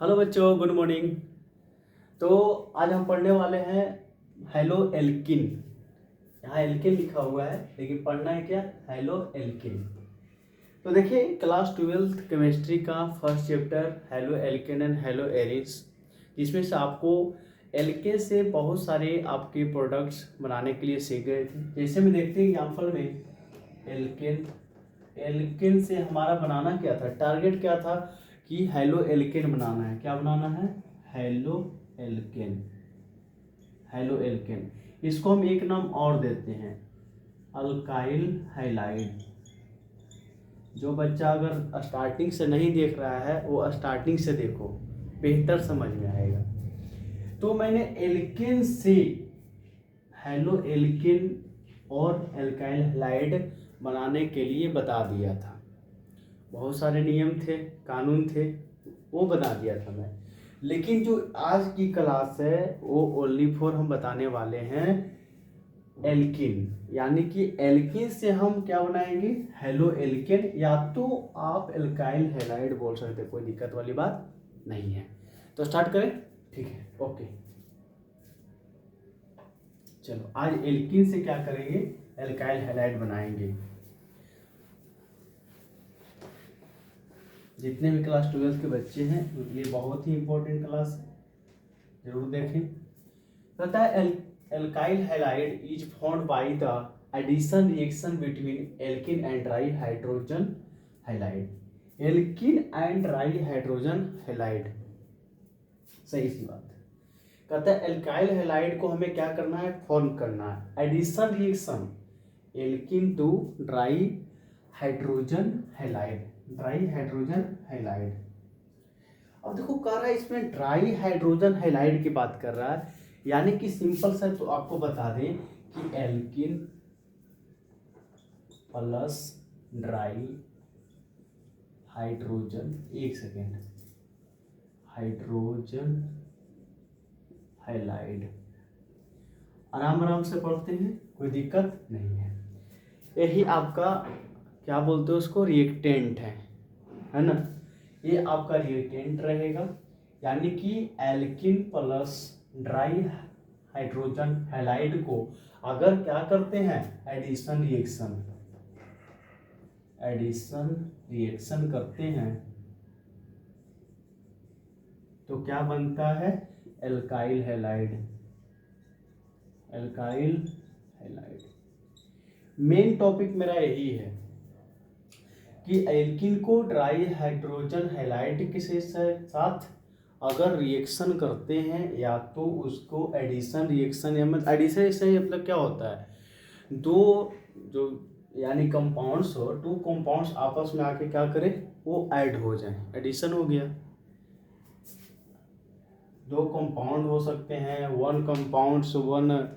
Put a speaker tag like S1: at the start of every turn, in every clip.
S1: Hello बच्चों, good morning. तो आज हम पढ़ने वाले हैं हेलो एल्किन। यहाँ एल्किन लिखा हुआ है लेकिन पढ़ना है क्या, हेलो एल्किन। तो देखिए क्लास 12th केमिस्ट्री का first chapter haloalkane and haloarene, जिसमें से आपको एल्केन से बहुत सारे आपके प्रोडक्ट्स बनाने के लिए सीख गए थे। जैसे में देखते हैं एग्जाम्पल में एल्केन, एल्केन से हमारा बनाना क्या था, टारगेट क्या था कि हेलो एल्केन बनाना है। क्या बनाना है, हेलो एल्केन। हेलो एल्केन, इसको हम एक नाम और देते हैं अल्काइल हैलाइड। जो बच्चा अगर स्टार्टिंग से नहीं देख रहा है वो स्टार्टिंग से देखो, बेहतर समझ में आएगा। तो मैंने एल्केन से हेलो एल्केन और एल्काइल हैलाइड बनाने के लिए बता दिया था। बहुत सारे नियम थे, कानून थे, वो बता दिया था मैं। लेकिन जो आज की क्लास है वो ओनली फॉर हम बताने वाले हैं एल्किन, यानी कि एल्किन से हम क्या बनाएंगे, हेलो एल्केन, या तो आप एल्काइल हैलाइड बोल सकते, कोई दिक्कत वाली बात नहीं है। तो स्टार्ट करें, ठीक है, ओके। चलो आज एल्किन से क्या करेंगे, एल्काइल हैलाइड बनाएंगे। जितने भी क्लास 12 के बच्चे हैं ये बहुत ही इंपॉर्टेंट क्लास है, जरूर देखें। कहता है alkyl halide is formed by the addition reaction between alkene and dry hydrogen halide. Alkene and dry hydrogen halide, सही सी बात है। कहता है एल्काइल हैलाइड को हमें क्या करना है, फॉर्म करना है। Addition reaction alkene to dry hydrogen halide, dry hydrogen halide. अब देखो कह रहा है इसमें ड्राई हाइड्रोजन हैलाइड की बात कर रहा है, यानी कि सिंपल सा तो आपको बता दें कि एल्किन प्लस ड्राई हाइड्रोजन, एक सेकेंड, हाइड्रोजन हैलाइड। आराम आराम से पढ़ते हैं, कोई दिक्कत नहीं है। यही आपका क्या बोलते हैं उसको, रिएक्टेंट है ना। ये आपका रिएक्टेंट रहेगा, यानी कि alkene plus dry hydrogen halide को अगर क्या करते हैं, एडिशन रिएक्शन, एडिशन रिएक्शन करते हैं तो क्या बनता है, alkyl halide, alkyl halide. Main topic मेरा यही है कि एल्किन को ड्राई हाइड्रोजन हैलाइड के साथ अगर रिएक्शन करते हैं, या तो उसको एडिशन रिएक्शन, या मतलब एडिशन रिएक्शन मतलब क्या होता है, दो जो यानी कंपाउंड्स हो, टू कंपाउंड्स आपस में आके क्या करें, वो ऐड हो जाए, एडिशन हो गया। दो कंपाउंड हो सकते हैं, वन कंपाउंड्स वन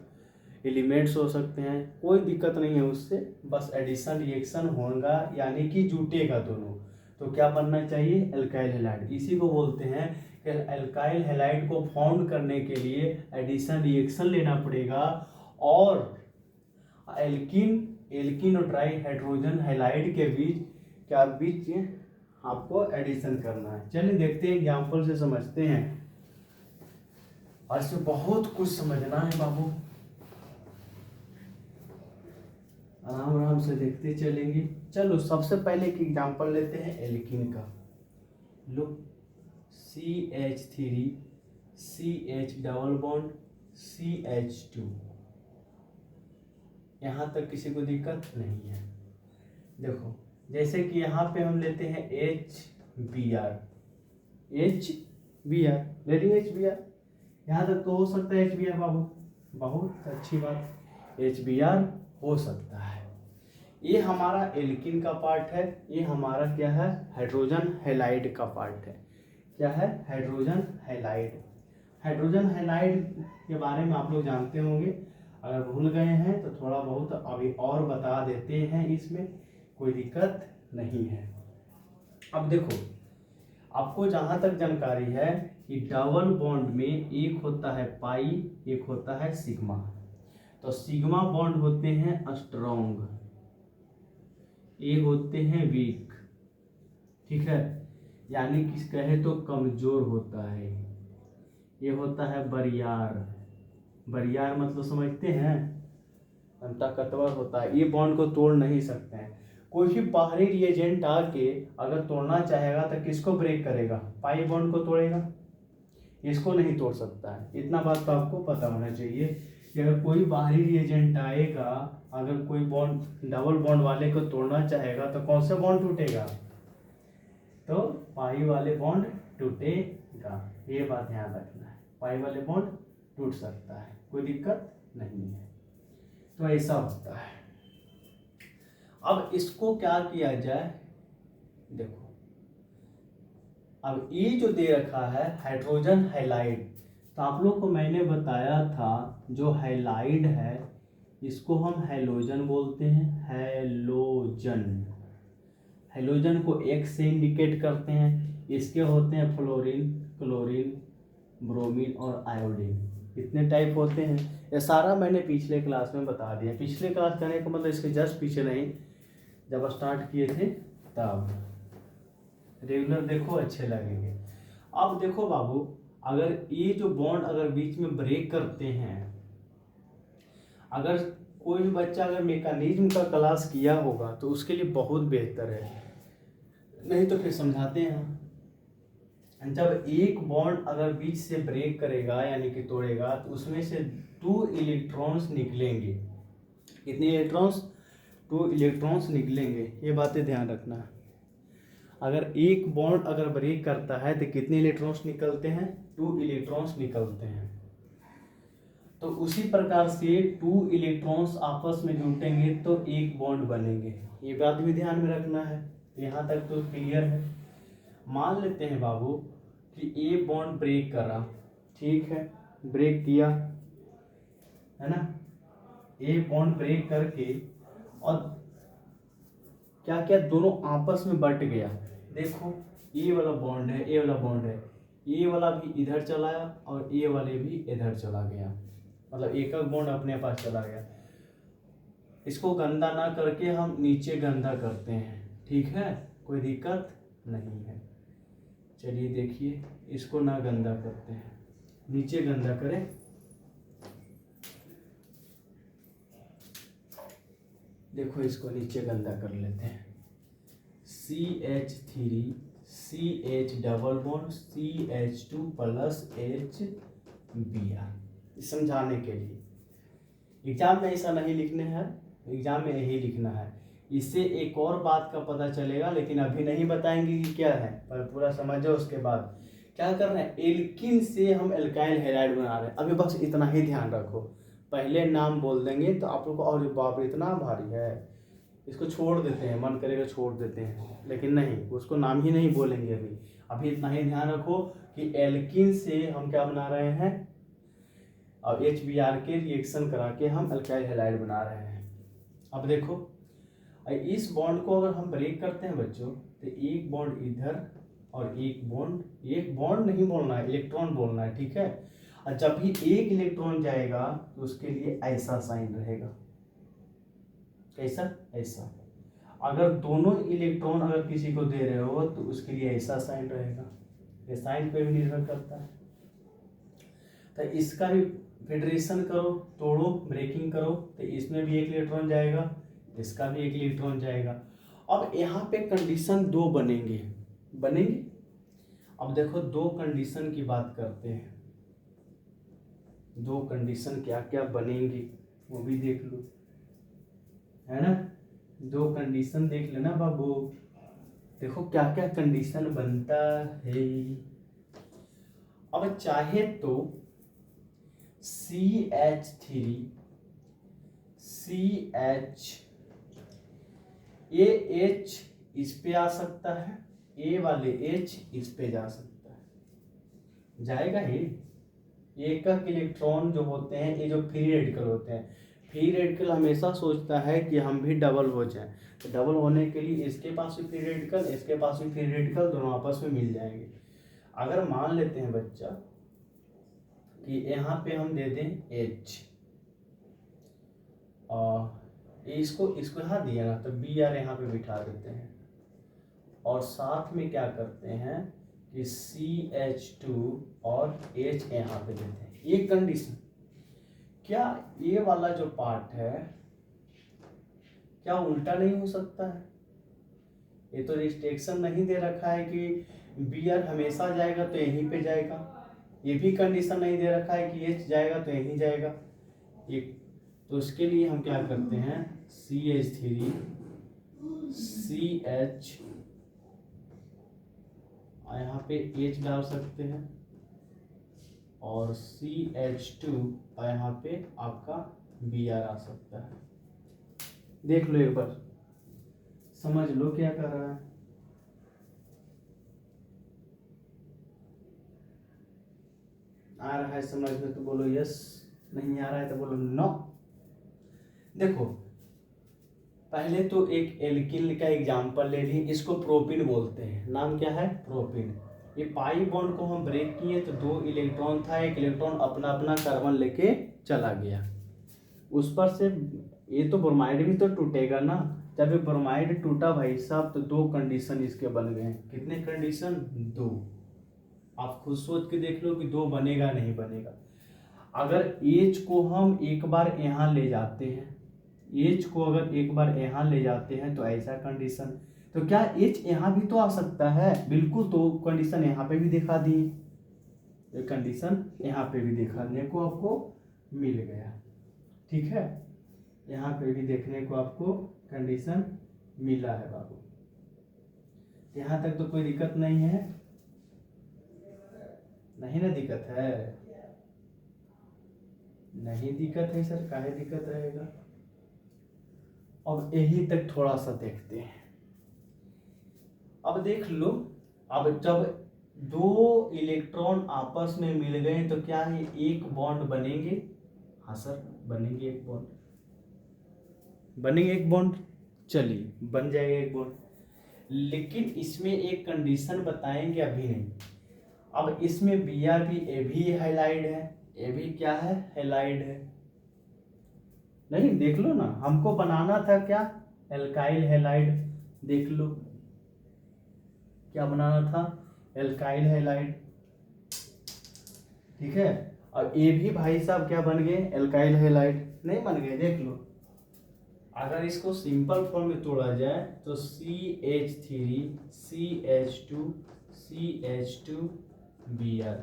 S1: एलिमेंट्स हो सकते हैं, कोई दिक्कत नहीं है उससे, बस एडिशन रिएक्शन होगा यानी कि जुटेगा दोनों, तो क्या बनना चाहिए, एल्काइल हैलाइड। इसी को बोलते हैं कि एल्काइल हैलाइड को फॉर्म करने के लिए एडिशन रिएक्शन लेना पड़ेगा, और एल्किन एल्किन और ड्राई हाइड्रोजन हैलाइड के बीच आपको एडिशन करना है। चलिए देखते हैं, एग्जाम्पल से समझते हैं। और इसमें बहुत कुछ समझना है बाबू, आराम आराम से देखते चलेंगे। चलो सबसे पहले एक एग्जांपल लेते हैं एल्किन का। लो CH3 CH double bond CH2, यहाँ तक किसी को दिक्कत नहीं है। देखो जैसे कि यहाँ पे हम लेते हैं HBr, HBr ले लिया, HBr यहाँ तक तो हो सकता है HBr बाबू, बहुत अच्छी बात, HBr हो सकता है। ये हमारा एल्किन का पार्ट है, ये हमारा क्या है, हाइड्रोजन हैलाइड का पार्ट है। क्या है, हाइड्रोजन हैलाइड। हाइड्रोजन हैलाइड के बारे में आप लोग जानते होंगे, अगर भूल गए हैं तो थोड़ा बहुत अभी और बता देते हैं, इसमें कोई दिक्कत नहीं है। अब देखो आपको जहां तक जानकारी है कि डबल बॉन्ड में एक होता है पाई, एक होता है सिग्मा। तो सिग्मा बॉन्ड होते हैं स्ट्रॉन्ग, ये होते हैं वीक, ठीक है। यानी कि कहे तो कमजोर होता है। ये होता है बरियार। बरियार मतलब समझते हैं, ताकतवर होता है, ये बॉन्ड को तोड़ नहीं सकते हैं। कोई भी बाहरी रिएजेंट आके अगर तोड़ना चाहेगा तो किसको ब्रेक करेगा? पाई बॉन्ड को तोड़ेगा, इसको नहीं तोड़ सकता है। इतना बात तो आपको पता होना चाहिए कि अगर कोई बाहरी रिएजेंट आएगा, अगर कोई बॉन्ड डबल बॉन्ड वाले को तोड़ना चाहेगा तो कौन सा बॉन्ड टूटेगा? तो पाई वाले बॉन्ड टूटेगा। ये बात ध्यान रखना है, पाई वाले बॉन्ड टूट सकता है, कोई दिक्कत नहीं है। तो ऐसा होता है। अब इसको क्या किया जाए, देखो अब ये जो दे रखा है हाइड्रोजन हैलाइड, तो आप लोग को मैंने बताया था जो हैलाइड है इसको हम हैलोजन बोलते हैं। हैलोजन, हैलोजन को एक से इंडिकेट करते हैं। इसके होते हैं फ्लोरीन, क्लोरीन, ब्रोमीन और आयोडीन। कितने टाइप होते हैं ये सारा मैंने पिछले क्लास में बता दिया। पिछले क्लास करने का मतलब इसके जस्ट पीछे नहीं, जब स्टार्ट किए थे तब। रेगुलर देखो अच्छे लगेंगे। अब देखो बाबू, अगर ये जो बॉन्ड अगर बीच में ब्रेक करते हैं, अगर कोई भी बच्चा अगर मैकेनिज्म का क्लास किया होगा तो उसके लिए बहुत बेहतर है, नहीं तो फिर समझाते हैं। जब एक बॉन्ड अगर बीच से ब्रेक करेगा यानी कि तोड़ेगा तो उसमें से 2 इलेक्ट्रॉन्स निकलेंगे। कितने इलेक्ट्रॉन्स? 2 इलेक्ट्रॉन्स निकलेंगे। ये बातें ध्यान रखना है। अगर एक बॉन्ड अगर ब्रेक करता है तो कितने इलेक्ट्रॉन्स निकलते हैं? 2 इलेक्ट्रॉन्स निकलते हैं। तो उसी प्रकार से 2 इलेक्ट्रॉन्स आपस में जुटेंगे तो एक बॉन्ड बनेंगे। ये बात भी ध्यान में रखना है। यहाँ तक तो क्लियर है। मान लेते हैं बाबू कि ए बॉन्ड ब्रेक करा, ठीक है, ब्रेक किया है ना, ए बॉन्ड ब्रेक करके और क्या क्या दोनों आपस में बट गया। देखो ए वाला बॉन्ड है, ए वाला बॉन्ड है, ए वाला भी इधर चला गया और ए वाले भी इधर चला गया, मतलब एक एक बॉन्ड अपने पास चला गया। इसको गंदा ना करके हम नीचे गंदा करते हैं, ठीक है, कोई दिक्कत नहीं है। चलिए देखिए, इसको ना गंदा करते हैं, नीचे गंदा करें। देखो इसको नीचे गंदा कर लेते हैं। CH3 CH double bond CH2 plus HBr। समझाने के लिए एग्जाम में ऐसा नहीं लिखने हैं, एग्जाम में यही लिखना है। इससे एक और बात का पता चलेगा, लेकिन अभी नहीं बताएंगे कि क्या है, पर पूरा समझो। उसके बाद क्या करना है, एल्किन से हम एल्काइल हैलाइड बना रहे हैं। अभी बस इतना ही ध्यान रखो, पहले नाम बोल देंगे तो आप लोग को और बाप रे इतना भारी है, इसको छोड़ देते हैं, मन करेगा छोड़ देते हैं, लेकिन नहीं, उसको नाम ही नहीं बोलेंगे अभी। अभी इतना ही ध्यान रखो कि एल्किन से हम क्या बना रहे हैं, और HBr के रिएक्शन करा के हम एल्काइल हैलाइड बना रहे हैं। अब देखो, इस बॉन्ड को अगर हम ब्रेक करते हैं बच्चों, तो एक बॉन्ड इधर और एक बॉन्ड नहीं बोलना है, इलेक्ट्रॉन बोलना है, ठीक है। और जब भी एक इलेक्ट्रॉन जाएगा तो उसके लिए ऐसा साइन रहेगा। कैसा? ऐसा। अगर दोनों इलेक्ट्रॉन अगर किसी को दे रहे हो तो उसके लिए ऐसा साइन रहेगा। ये साइन पे भी निर्भर करता है। तो इसका भी फेडरेशन करो, तोड़ो, ब्रेकिंग करो, तो इसमें भी एक इलेक्ट्रॉन जाएगा, इसका भी एक इलेक्ट्रॉन जाएगा। अब यहाँ पे कंडीशन 2 बनेंगे। अब देखो 2 कंडीशन की बात करते हैं। 2 कंडीशन क्या क्या बनेंगी वो भी देख लो, है ना। 2 कंडीशन देख लेना बाबू। देखो क्या क्या कंडीशन बनता है। अब चाहे तो CH3 CH, ये H इस पे आ सकता है, ए वाले H इस पे जा सकता है, जाएगा ही। एक इलेक्ट्रॉन जो होते हैं, ये जो फ्री रेडिकल होते हैं, फ्री रेडिकल हमेशा सोचता है कि हम भी डबल हो जाएं। तो डबल होने के लिए इसके पास भी फ्री रेडिकल, इसके पास भी फ्री रेडिकल, दोनों आपस में मिल जाएंगे। अगर मान लेते हैं बच्चा कि यहाँ पे हम दे दें H, और इसको यहाँ दिया ना, तो Br यहाँ पे बिठा देते हैं, और साथ में क्या करते हैं कि CH2 और H यहाँ पे देते हैं। ये कंडीशन, क्या ये वाला जो पार्ट है क्या उल्टा नहीं हो सकता है? ये तो रिस्ट्रिक्शन नहीं दे रखा है कि Br हमेशा जाएगा तो यहीं पे जाएगा, ये भी कंडीशन नहीं दे रखा है कि H जाएगा तो यहीं जाएगा। एक तो इसके लिए हम क्या करते हैं, CH3 CH यहाँ पे H डाल सकते हैं और CH2 और यहाँ पे आपका Br आ सकता है। देख लो एक बार, समझ लो क्या कर रहा है। आ रहा है समझ में तो बोलो यस, नहीं आ रहा है तो बोलो नो। देखो पहले तो एक एल्किल का एग्जांपल ले लिए, इसको प्रोपिन बोलते हैं। नाम क्या है? प्रोपिन। ये पाई बॉन्ड को हम ब्रेक किए तो 2 इलेक्ट्रॉन था, एक इलेक्ट्रॉन अपना अपना कार्बन लेके चला गया। उस पर से ये तो ब्रोमाइड भी तो टूटेगा ना। जब ये ब्रोमाइड टूटा भाई साहब तो 2 कंडीशन इसके बन गए। कितने कंडीशन? 2। आप खुद सोच के देख लो कि 2 बनेगा नहीं बनेगा। अगर H को हम एक बार यहाँ ले जाते हैं, H को अगर एक बार यहाँ ले जाते हैं तो ऐसा कंडीशन, तो क्या H यहाँ भी तो आ सकता है? बिल्कुल, तो कंडीशन यहाँ पे भी दिखा दी, ये कंडीशन यहाँ पे भी दिखाने को आपको मिल गया। ठीक है, यहाँ पे भी देखने को आपको कंडीशन मिला है बाबू। यहाँ तक तो कोई दिक्कत नहीं है, नहीं ना दिक्कत है? नहीं दिक्कत है सर, काहे दिक्कत रहेगा। अब यही तक थोड़ा सा देखते हैं। अब देख लो, अब जब 2 इलेक्ट्रॉन आपस में मिल गए तो क्या ये एक बॉन्ड बनेंगे? हाँ सर बनेंगे, एक बॉन्ड बनेंगे, एक बॉन्ड। चलिए बन जाएगा एक बॉन्ड, लेकिन इसमें एक कंडीशन बताएंगे, अभी नहीं। अब इसमें Br भी ए भी हैलाइड है, ये भी क्या है? हैलाइड है। नहीं देख लो ना, हमको बनाना था क्या? Alkyl halide. देख लो क्या बनाना था? Alkyl halide. ठीक है, और ये भी भाई साहब क्या बन गए? Alkyl halide. नहीं बन गए? देख लो, अगर इसको सिंपल फॉर्म में तोड़ा जाए तो CH3 CH2 CH2 Br,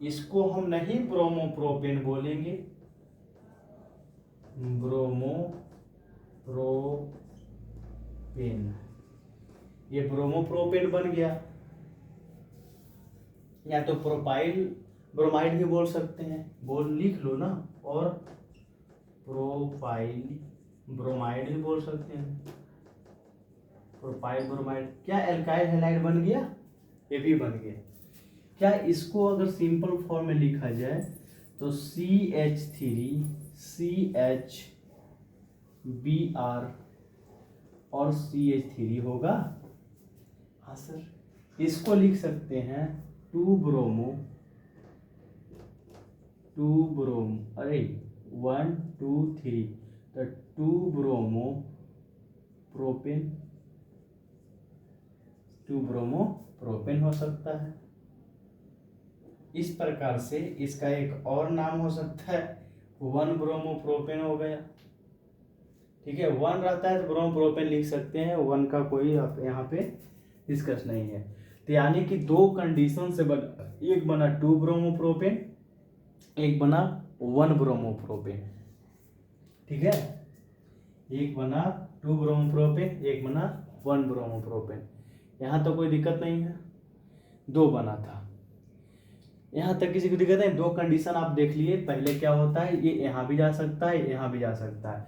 S1: इसको हम नहीं ब्रोमोप्रोपेन बोलेंगे, ब्रोमोप्रोपेन। ये ब्रोमोप्रोपेन बन गया, या तो प्रोपाइल ब्रोमाइड भी बोल सकते हैं, बोल लिख लो ना, और प्रोपाइल ब्रोमाइड भी बोल सकते हैं। प्रोपाइल ब्रोमाइड क्या एल्काइल हैलाइड बन गया? ये भी बन गया। क्या इसको अगर सिंपल फॉर्म में लिखा जाए तो CH3 CH Br और CH3 होगा। हाँ सर, इसको लिख सकते हैं 2 ब्रोमो, अरे 1 2 3, तो 2 ब्रोमो प्रोपेन हो सकता है। इस प्रकार से इसका एक और नाम हो सकता है 1 ब्रोमोप्रोपेन हो गया। ठीक है, 1 रहता है तो ब्रोमोप्रोपेन लिख सकते हैं, 1 का कोई यहाँ पे डिस्कस नहीं है। तो यानी कि 2 कंडीशन से बना, एक बना 2 ब्रोमोप्रोपेन, एक बना 1 ब्रोमोप्रोपेन। ठीक है, एक बना 2 ब्रोमोप्रोपेन, एक बना 1 ब्रोमोप्रोपेन। यहाँ तो कोई दिक्कत नहीं है, 2 बना था। यहाँ तक किसी को दिक्कत है? 2 कंडीशन आप देख लिए। पहले क्या होता है, ये यहाँ भी जा सकता है, यहाँ भी जा सकता है,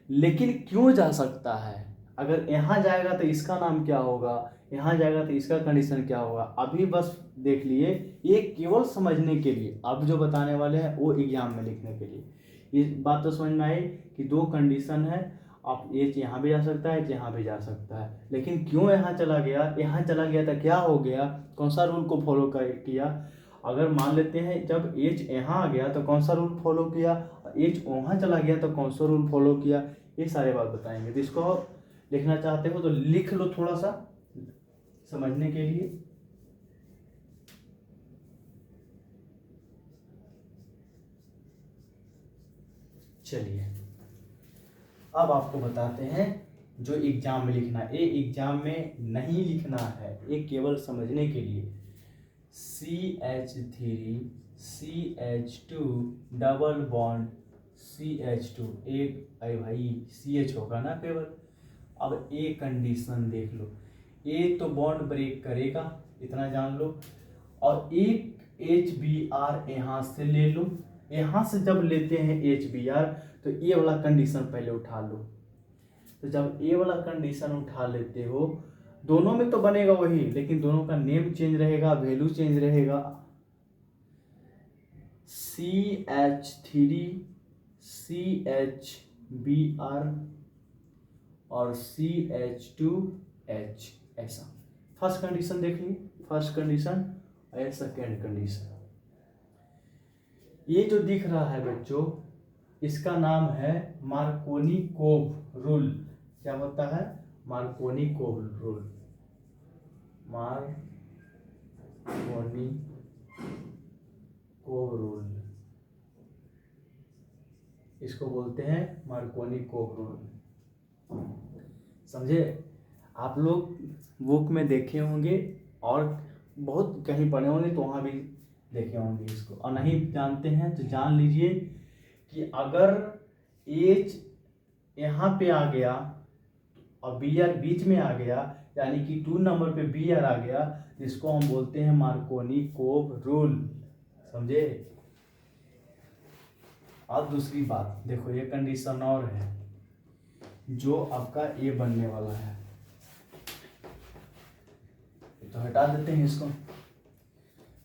S1: लेकिन क्यों जा सकता है? अगर यहाँ जाएगा तो इसका नाम क्या होगा, यहाँ जाएगा तो इसका कंडीशन क्या होगा? अभी बस देख लिए, ये केवल समझने के लिए। अब जो बताने वाले हैं वो एग्जाम में लिखने के लिए। ये बात तो समझ में आई कि 2 कंडीशन है, आप H यहाँ भी जा सकता है, यहाँ भी जा सकता है, लेकिन क्यों यहाँ चला गया? यहाँ चला गया तो क्या हो गया? कौन सा रूल को फॉलो किया? अगर मान लेते हैं जब H यहाँ आ गया तो कौन सा रूल फॉलो किया, H वहाँ चला गया तो कौन सा रूल फॉलो किया, ये सारे बात बताएंगे। तो इसको लिखना चाहते हो तो लिख लो थोड़ा सा समझने के लिए। चलिए अब आपको बताते हैं जो एग्जाम में लिखना है। ये एग्जाम में नहीं लिखना है, ये केवल समझने के लिए। CH3 CH2 double bond CH2 एक, अरे भाई CH होगा ना केवल। अब ए कंडीशन देख लो, ए तो बॉन्ड ब्रेक करेगा, इतना जान लो। और एक HBr यहाँ से ले लो, यहाँ से जब लेते हैं HBr तो ये वाला कंडीशन पहले उठा लो। तो जब ये वाला कंडीशन उठा लेते हो, दोनों में तो बनेगा वही, लेकिन दोनों का नेम चेंज रहेगा, वैल्यू चेंज रहेगा। CH3 CHBr और CH2H, ऐसा फर्स्ट कंडीशन देख ली, फर्स्ट कंडीशन और सेकेंड कंडीशन। ये जो दिख रहा है बच्चों, इसका नाम है मार्कोनी-कोव रूल। क्या होता है? Markovnikov-CoV rule. मार्कोनी-कोव रूल, इसको बोलते हैं मार्कोनी-कोव रूल। समझे? आप लोग बुक में देखे होंगे और बहुत कहीं पढ़े होंगे तो वहाँ भी देखे होंगे इसको, और नहीं जानते हैं तो जान लीजिए कि अगर एच यहाँ पे आ गया और बी आर बीच में आ गया, यानी कि 2 नंबर पे बी आर आ गया, जिसको हम बोलते हैं मार्कोनी-कोव रूल। समझे? अब दूसरी बात देखो, ये कंडीशन और है जो आपका ए बनने वाला है, तो हटा देते हैं इसको।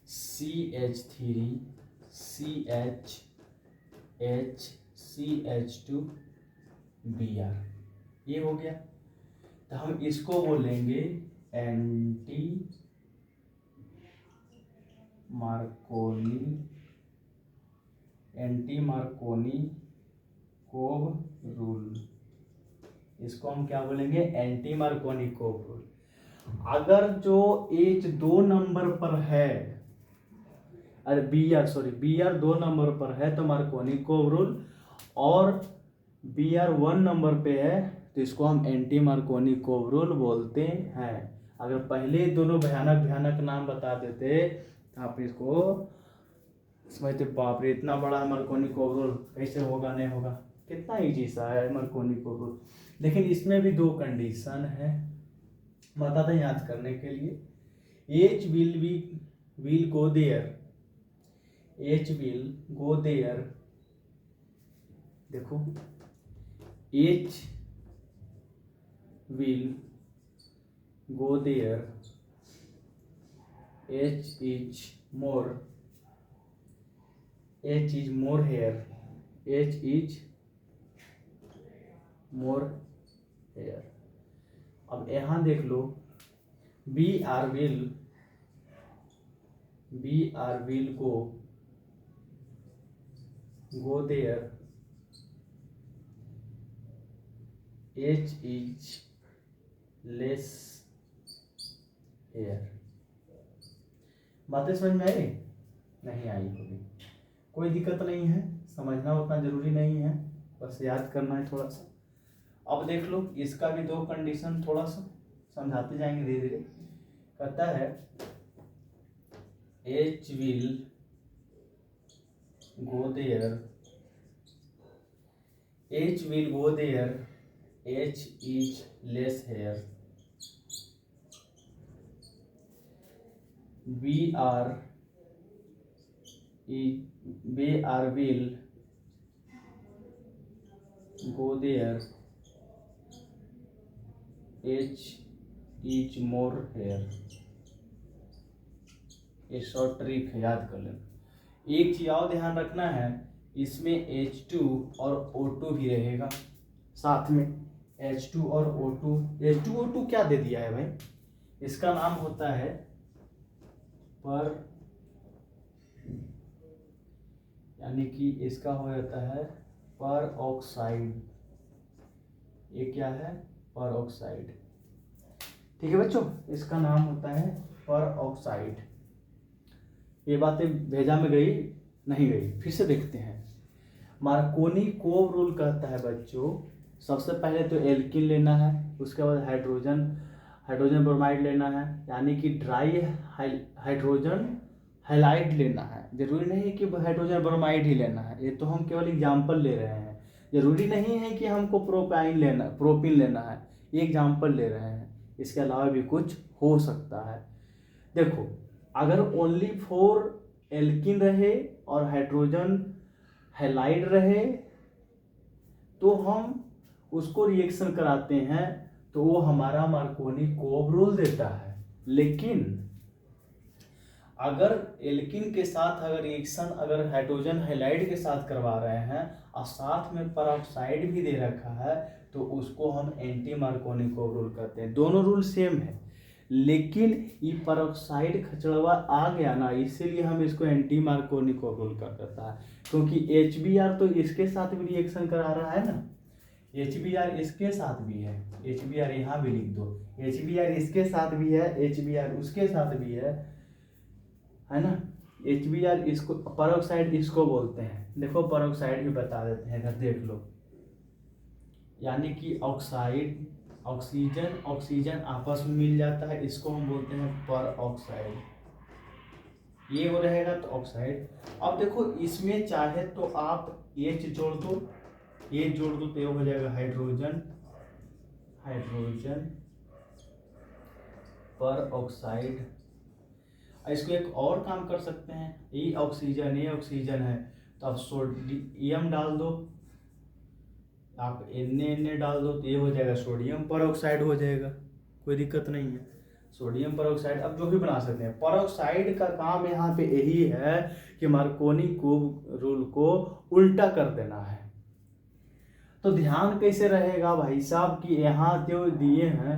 S1: CH3 CHH CH2 Br, ये हो गया। तो हम इसको बोलेंगे एंटी मार्कोनी कोव रूल। इसको हम क्या बोलेंगे? Anti Markovnikov rule. अगर जो H 2 नंबर पर है, अरे बी आर 2 नंबर पर है तो मार्कोनी-कोव रूल, और बी आर 1 नंबर पे है तो इसको हम एंटी मार्कोनी-कोव रूल बोलते हैं। अगर पहले दोनों भयानक भयानक नाम बता देते तो आप इसको समझते, बाप रे इतना बड़ा मार्कोनी-कोव रूल कैसे होगा, नहीं होगा। कितना ईजी सा है मार्कोनी-कोव रूल, लेकिन इसमें भी 2 कंडीशन है, बता दें याद करने के लिए। H will go there, H will go there, देखो H will go there, H is more here, H is more here। अब यहाँ देख लो, B R will go there, H is less here। बातें समझ में आई? नहीं आई होगी, कोई दिक्कत नहीं है, समझना उतना जरूरी नहीं है, बस याद करना है थोड़ा सा। अब देख लो, इसका भी 2 कंडीशन थोड़ा सा समझाते जाएंगे धीरे धीरे। कहता है H will go there, H will go there, H is less here, BR will go there, H is more here। ये शॉर्ट ट्रिक है, याद कर लेना। एक चीज और ध्यान रखना है, इसमें H2 और O2 भी रहेगा साथ में। H2 और O2, H2O2 क्या दे दिया है भाई? इसका नाम होता है पर, यानी कि इसका हो जाता है पर ऑक्साइड। ये क्या है? पर ऑक्साइड। ठीक है बच्चों, इसका नाम होता है पर ऑक्साइड। ये बातें भेजा में गई नहीं गई, फिर से देखते हैं। मार्कोनी-कोव रूल कहता है बच्चों, सबसे पहले तो एल्किन लेना है, उसके बाद हाइड्रोजन ब्रोमाइड लेना है, यानी कि ड्राई हाइड्रोजन हैलाइड लेना है। जरूरी नहीं है कि हाइड्रोजन ब्रोमाइड ही लेना है, ये तो हम केवल एग्जाम्पल ले रहे हैं। जरूरी नहीं है कि हमको प्रोपिन लेना है, ये एग्जाम्पल ले रहे हैं। इसके अलावा भी कुछ हो सकता है। देखो, अगर ओनली फॉर एल्किन रहे और हाइड्रोजन हैलाइड रहे तो हम उसको रिएक्शन कराते हैं, तो वो हमारा मार्कोनी-कोव रूल देता है। लेकिन अगर एल्किन के साथ अगर रिएक्शन अगर हाइड्रोजन हैलाइड के साथ करवा रहे हैं और साथ में परऑक्साइड भी दे रखा है, तो उसको हम एंटी मार्कोनी-कोव रूल कहते हैं। दोनों रूल सेम है, लेकिन ये परऑक्साइड खचड़वा आ गया ना, इसीलिए हम इसको एंटी मार्कोनी-कोव रूल कर देता है। क्योंकि HBr तो इसके साथ भी रिएक्शन करा रहा है ना, HBr इसके साथ भी है, HBr यहाँ भी लिख दो, HBr इसके साथ भी है, HBr उसके साथ भी है ना। HBr इसको परऑक्साइड इसको बोलते हैं। देखो परऑक्साइड भी बता देते हैं, इधर देख लो। यानी कि ऑक्सीजन आपस में मिल जाता है, इसको हम बोलते हैं परऑक्साइड। ये वो रहेगा तो ऑक्साइड। अब देखो इसमें चाहे तो आप H जोड़ दो, ये जोड़ दो तो ये हो जाएगा हाइड्रोजन परऑक्साइड। इसको एक और काम कर सकते हैं, ये ऑक्सीजन है तो आप सोडियम डाल दो, आप Na डाल दो तो ये हो जाएगा सोडियम परऑक्साइड हो जाएगा, कोई दिक्कत नहीं है। सोडियम परऑक्साइड आप जो भी बना सकते हैं। परऑक्साइड का काम यहाँ पे यही है कि मार्कोनी-कोव रूल को उल्टा कर देना है। तो ध्यान कैसे रहेगा भाई साहब कि यहाँ जो दिए हैं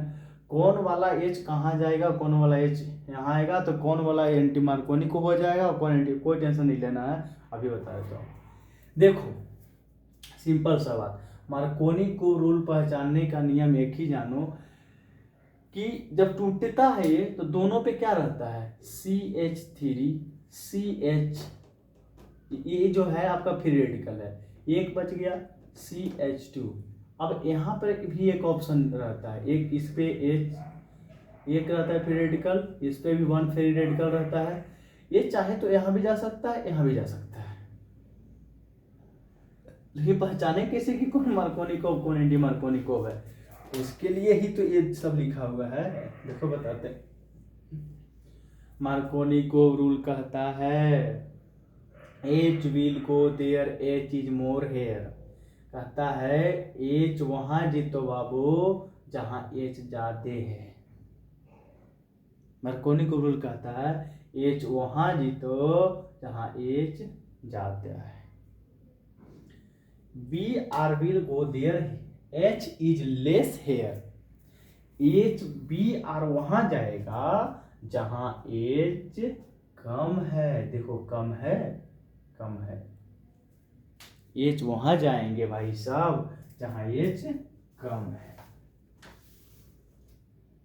S1: कौन वाला H कहाँ जाएगा, कौन वाला H यहाँ आएगा, तो कौन वाला एंटी मार्कोनी-कोव हो जाएगा और कौन एंटी, कोई टेंशन नहीं लेना है, अभी बता देता हूँ। देखो सिंपल सा बात, मार्कोनी-कोव रूल पहचानने का नियम एक ही जानो कि जब टूटता है ये तो दोनों पे क्या रहता है, CH3 CH, ये जो है आपका फ्री रेडिकल है, एक बच गया CH2। अब यहाँ पर भी एक ऑप्शन रहता है, एक इस पे एक रहता है फ्री रेडिकल, इस पे भी 1 फ्री रेडिकल रहता है। ये चाहे तो यहाँ भी जा सकता है, यहाँ भी जा सकता है। लेकिन पहचाने कैसे कि कौन मार्कोनी-कोव कौन एंटी मार्कोनी-कोव है, उसके लिए ही तो ये सब लिखा हुआ है। देखो बताते हैं, मार्कोनी-कोव रूल कहता है H will go there, H is more here। कहता है H वहां जीतो बाबू जहां H जाते हैं। मार्कोनी-कोव रूल कहता है H वहां जीतो जहां H जाता है। Br will go there, H is less here। Br वहां जाएगा जहां H कम है। देखो कम है, H वहां जाएंगे भाई साहब जहां H कम है।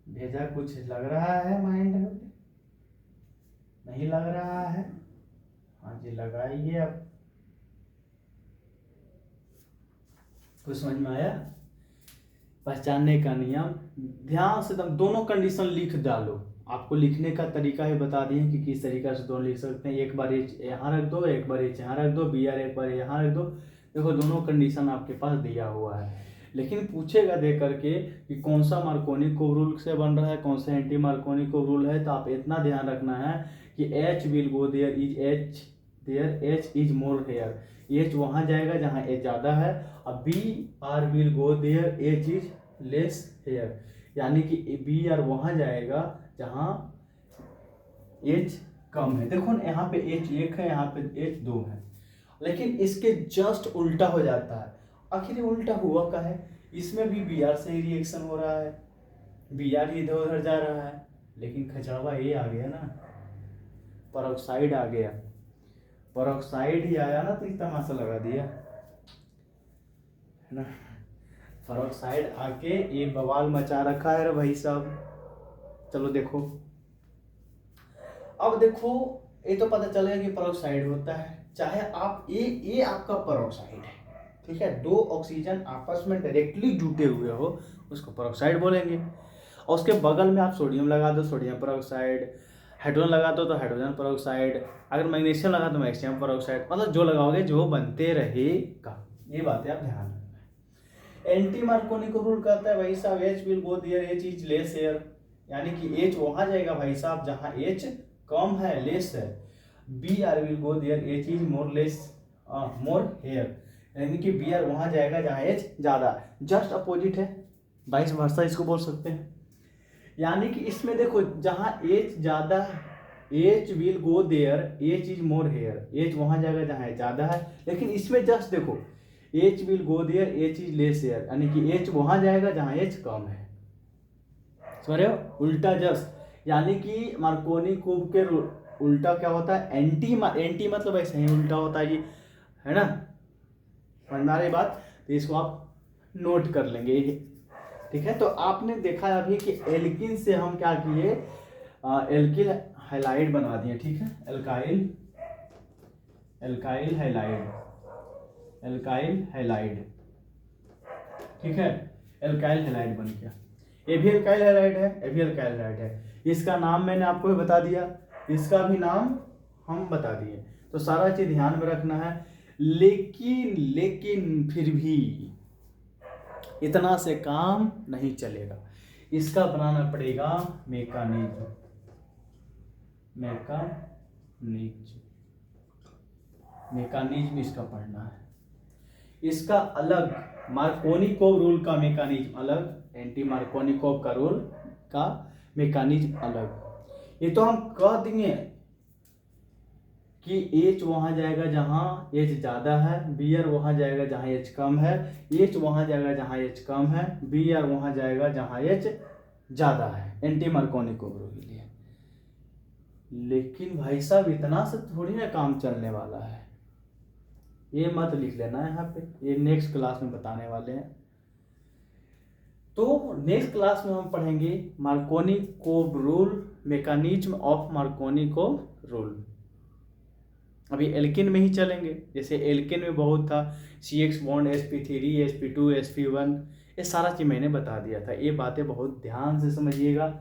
S1: भेजा कुछ लग रहा है माइंड में, नहीं लग रहा है? हाँ जी लगाइए। अब कुछ समझ में आया? पहचानने का नियम ध्यान से एकदम दोनों कंडीशन लिख डालो। आपको लिखने का तरीका ही बता दिए कि किस तरीका से दोनों लिख सकते हैं। एक बार H यहाँ रख दो, एक बार H यहाँ रख दो, Br एक बार यहाँ रख दो। देखो दोनों कंडीशन आपके पास दिया हुआ है, लेकिन पूछेगा दे करके कि कौन सा मार्कोनी-कोव रूल से बन रहा है, कौन सा एंटी मार्कोनी-कोव रूल है। तो आप इतना ध्यान रखना है कि H will go there H is more here। H वहाँ जाएगा जहाँ H ज़्यादा है, और Br will go there H is less here। यानी कि Br वहाँ जाएगा जहाँ H कम है। देखो यहाँ पे H 1 है, यहाँ पे H 2 है, लेकिन इसके जस्ट उल्टा हो जाता है। आखिर उल्टा हुआ का है, इसमें भी Br से ही रिएक्शन हो रहा है, Br इधर उधर जा रहा है, लेकिन खचड़वा ये आ गया ना, परऑक्साइड आ गया। परऑक्साइड ही आया ना तो तमाशा लगा दिया है ना। पेरोक्साइड आके ये बवाल मचा रखा है रे भाई साहब। चलो देखो, अब देखो ये तो पता चलेगा कि पेरोक्साइड होता है, चाहे आप ये आपका पेरोक्साइड है, ठीक है, दो ऑक्सीजन आपस में डायरेक्टली जुटे हुए हो उसको पेरोक्साइड बोलेंगे। और उसके बगल में आप सोडियम लगा दो, सोडियम पेरोक्साइड, हाइड्रोजन लगा दो तो हाइड्रोजन पेरोक्साइड, अगर मैग्नीशियम लगा तो मैग्नीशियम पेरोक्साइड, मतलब जो लगाओगे जो बनते रहेगा। ये बातें आप ध्यान रखना है। एंटी मार्कोनी को रूल कहता है भाई साहब H will go there, H is less here, यानी कि H वहां जाएगा भाई साहब जहां H कम है, लेस है। Br will go there, H is more less more here, यानी कि Br वहां जाएगा जहां H ज्यादा है, जस्ट अपोजिट है, वाइस वर्सा इसको बोल सकते हैं। यानी कि इसमें देखो जहां H ज्यादा है, H will go there, H is more here, H वहां जाएगा जहां H ज्यादा है। लेकिन इसमें जस्ट देखो H will go there, H is less here, यानी कि H वहां जाएगा जहां H कम है। समझ रहे हो, उल्टा जस्ट, यानी कि मार्कोनी क्यूब के उल्टा क्या होता है, एंटी एंटी मतलब ऐसे ही उल्टा होता है ये, है ना, समझ में आ रही बात। तो इसको आप नोट कर लेंगे, ठीक है। तो आपने देखा अभी कि एल्किन से हम क्या किए, एल्किल हैलाइड बना दिए, ठीक है, एल्काइल हैलाइड, एल्काइल हैलाइड, ठीक है, एल्काइल हैलाइड बन गया। ये भी एल्काइल हैलाइड है, ये भी एल्काइल हैलाइड है। इसका नाम मैंने आपको भी बता दिया, इसका भी नाम हम बता दिए। तो सारा चीज ध्यान में रखना है। लेकिन फिर भी इतना से काम नहीं चलेगा, इसका बनाना पड़ेगा मैकेनिज्म, मैकेनिज्म इसका पढ़ना है। इसका अलग, मार्कोनिकोव रूल का मैकेनिज्म अलग, एंटी मार्कोनिकोव का रूल का मैकेनिज्म अलग। ये तो हम कह देंगे कि H वहां जाएगा जहां H ज्यादा है, Br वहां जाएगा जहां H कम है, H वहां जाएगा जहां H कम है, Br वहां जाएगा जहां H ज्यादा है, एंटी मार्कोनिकोव रूल के लिए। लेकिन भाई साहब इतना से थोड़ी ना काम चलने वाला है, ये मत लिख लेना यहाँ पे, ये नेक्स्ट क्लास में बताने वाले हैं। तो नेक्स्ट क्लास में हम पढ़ेंगे Markovnikov rule, mechanism of Markovnikov rule. अभी एल्किन में ही चलेंगे, जैसे एल्किन में बहुत था, CX bond, sp3, sp2, sp1, ये सारा चीज मैंने बता दिया था। ये बातें बहुत ध्यान से समझिएगा,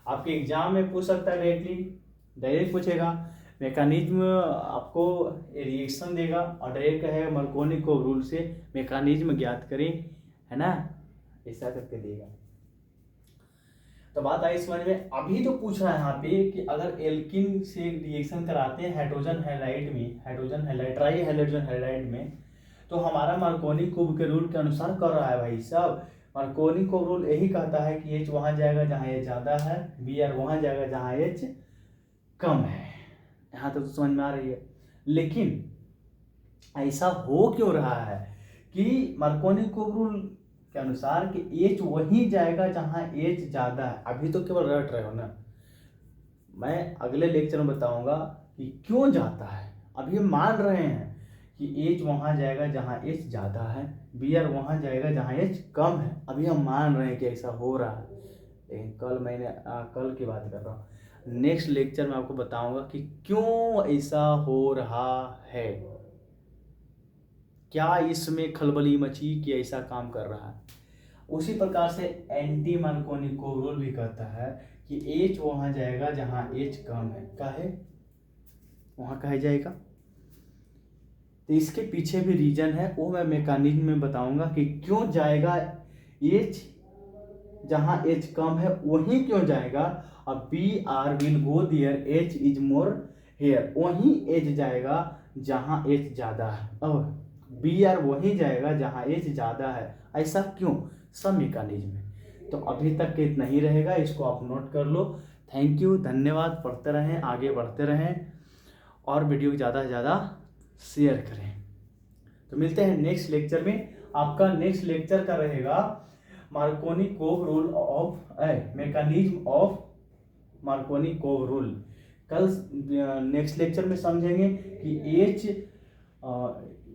S1: आपके एग्जाम में पूछ सकता है, डायरेक्ट पूछेगा। मैकेनिज्म आपको रिएक्शन देगा और डायरेक्ट कहेगा मार्कोनिकोव रूल से मैकेनिज्म ज्ञात करें, है ना, ऐसा करके देगा। तो बात आई समझ में। अभी तो पूछ रहा है यहाँ पे कि अगर एल्किन से रिएक्शन कराते हैं हाइड्रोजन हैलाइड में, hydrogen halide, try hydrogen halide में, तो हमारा मार्कोनिकोव के रूल के अनुसार कर रहा है भाई साहब। मार्कोनिकोव रूल यही कहता है कि H वहां जाएगा जहां H ज्यादा है, Br वहां जाएगा जहां H कम है। यहाँ तक तो समझ में आ रही है। लेकिन ऐसा हो क्यों रहा है कि मार्कोनिकोव रूल के अनुसार कि H वहीं जाएगा जहां H ज्यादा है। अभी तो केवल रट रहे हो ना, मैं अगले लेक्चर में बताऊंगा कि क्यों जाता है। अभी मान रहे हैं कि H वहां जाएगा जहां H ज्यादा है, Br वहां जाएगा जहां H कम है, अभी हम मान रहे हैं कि ऐसा हो रहा है। लेकिन कल की बात कर रहा हूँ, नेक्स्ट लेक्चर में आपको बताऊंगा कि क्यों ऐसा हो रहा है, क्या इसमें खलबली मची कि ऐसा काम कर रहा है। उसी प्रकार से एंटी मार्कोनिकोव रूल भी कहता है कि H वहां जाएगा जहां H कम है, काहे वहां कहे जाएगा। तो इसके पीछे भी रीजन है, वो मैं मैकेनिज्म में बताऊंगा कि क्यों जाएगा H जहां H कम है वहीं क्यों जाएगा, और Br will go there, H is more here, वहीं H जाएगा जहां H ज्यादा है, और Br वहीं जाएगा जहां H ज्यादा है। ऐसा क्यों, सब मैकेनिज्म है। तो अभी तक के इतना ही रहेगा, इसको आप नोट कर लो। थैंक यू, धन्यवाद। पढ़ते रहें, आगे बढ़ते रहें और वीडियो को ज़्यादा से ज़्यादा शेयर करें। तो मिलते हैं नेक्स्ट लेक्चर में। आपका नेक्स्ट लेक्चर का रहेगा Markovnikov rule of mechanism of Markovnikov rule. कल नेक्स्ट लेक्चर में समझेंगे कि H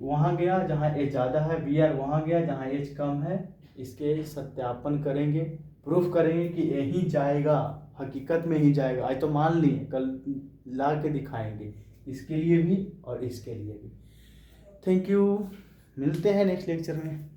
S1: वहाँ गया जहाँ H ज़्यादा है, Br वहाँ गया जहाँ H कम है, इसके सत्यापन करेंगे, प्रूफ करेंगे कि यही जाएगा, हकीकत में ही जाएगा। आज तो मान लिए, कल ला के दिखाएंगे, इसके लिए भी और इसके लिए भी। थैंक यू, मिलते हैं नेक्स्ट लेक्चर में।